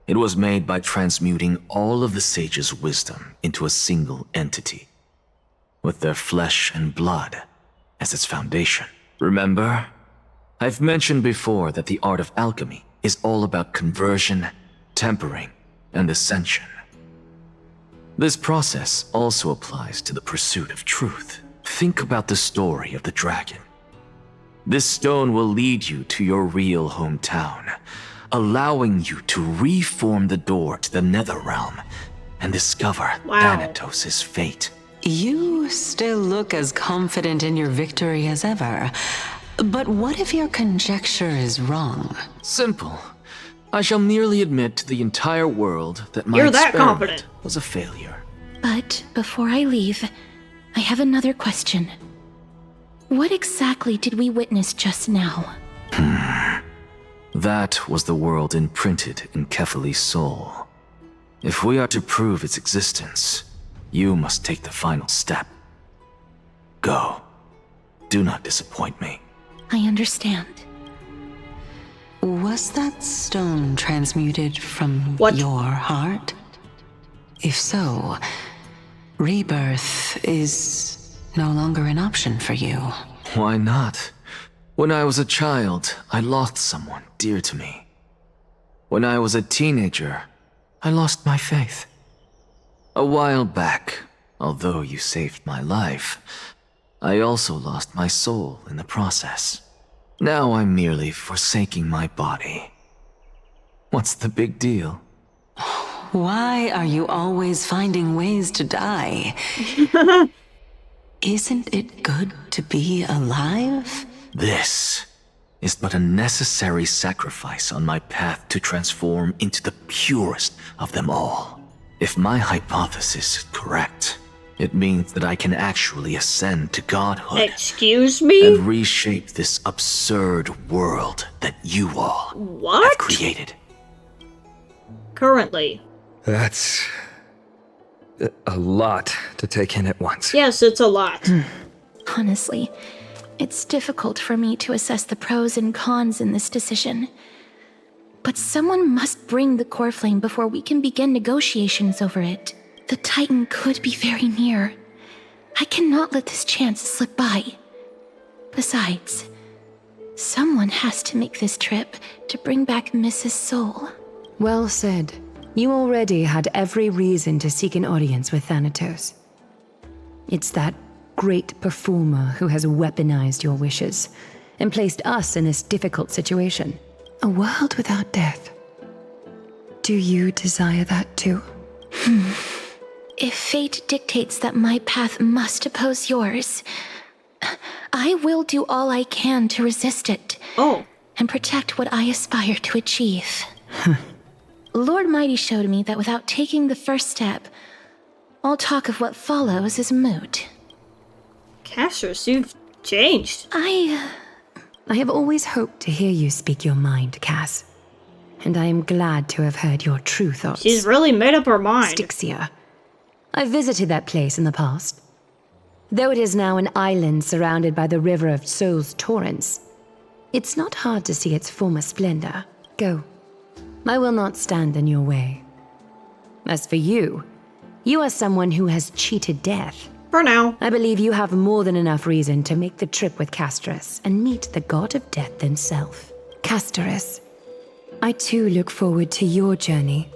It was made by transmuting all of the sage's wisdom into a single entity, with their flesh and blood as its foundation. Remember? I've mentioned before that the art of alchemy is all about conversion, tempering, and ascension. This process also applies to the pursuit of truth. Think about the story of the dragon. This stone will lead you to your real hometown, allowing you to reform the door to the Netherrealm and discover Thanatos' fate. You still look as confident in your victory as ever. But what if your conjecture is wrong? Simple. I shall merely admit to the entire world that my experiment was a failure. But before I leave, I have another question. What exactly did we witness just now? That was the world imprinted in Kefali's soul. If we are to prove its existence, you must take the final step. Go. Do not disappoint me. I understand. Was that stone transmuted from your heart? If so, rebirth is no longer an option for you. Why not? When I was a child, I lost someone dear to me. When I was a teenager, I lost my faith. A while back, although you saved my life, I also lost my soul in the process. Now I'm merely forsaking my body. What's the big deal? Why are you always finding ways to die? Isn't it good to be alive? This is but a necessary sacrifice on my path to transform into the purest of them all. If my hypothesis is correct, it means that I can actually ascend to godhood. Excuse me? And reshape this absurd world that you all have created. Currently. That's a lot to to take in at once. Yes, it's a lot. Honestly, it's difficult for me to assess the pros and cons in this decision. But someone must bring the core flame before we can begin negotiations over it. The Titan could be very near. I cannot let this chance slip by. Besides, someone has to make this trip to bring back Mrs. Soul. Well said. You already had every reason to seek an audience with Thanatos. It's that great performer who has weaponized your wishes and placed us in this difficult situation. A world without death. Do you desire that too? If fate dictates that my path must oppose yours, I will do all I can to resist it. And protect what I aspire to achieve. Lord Mighty showed me that without taking the first step, all talk of what follows is moot. Cassius, you've changed. I have always hoped to hear you speak your mind, Cass. And I am glad to have heard your true thoughts. She's really made up her mind. Styxia. I visited that place in the past. Though it is now an island surrounded by the river of Soul's torrents, it's not hard to see its former splendor. Go. I will not stand in your way. As for you, you are someone who has cheated death. For now. I believe you have more than enough reason to make the trip with Castorus and meet the god of death himself. Castorus, I too look forward to your journey.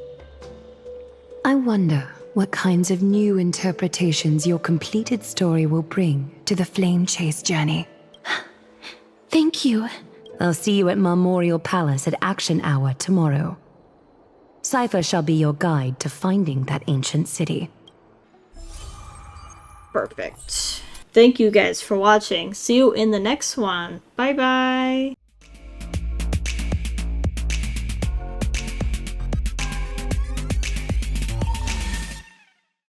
I wonder what kinds of new interpretations your completed story will bring to the Flame Chase journey. Thank you. I'll see you at Marmorial Palace at Action Hour tomorrow. Cypher shall be your guide to finding that ancient city. Perfect. Thank you guys for watching. See you in the next one. Bye bye.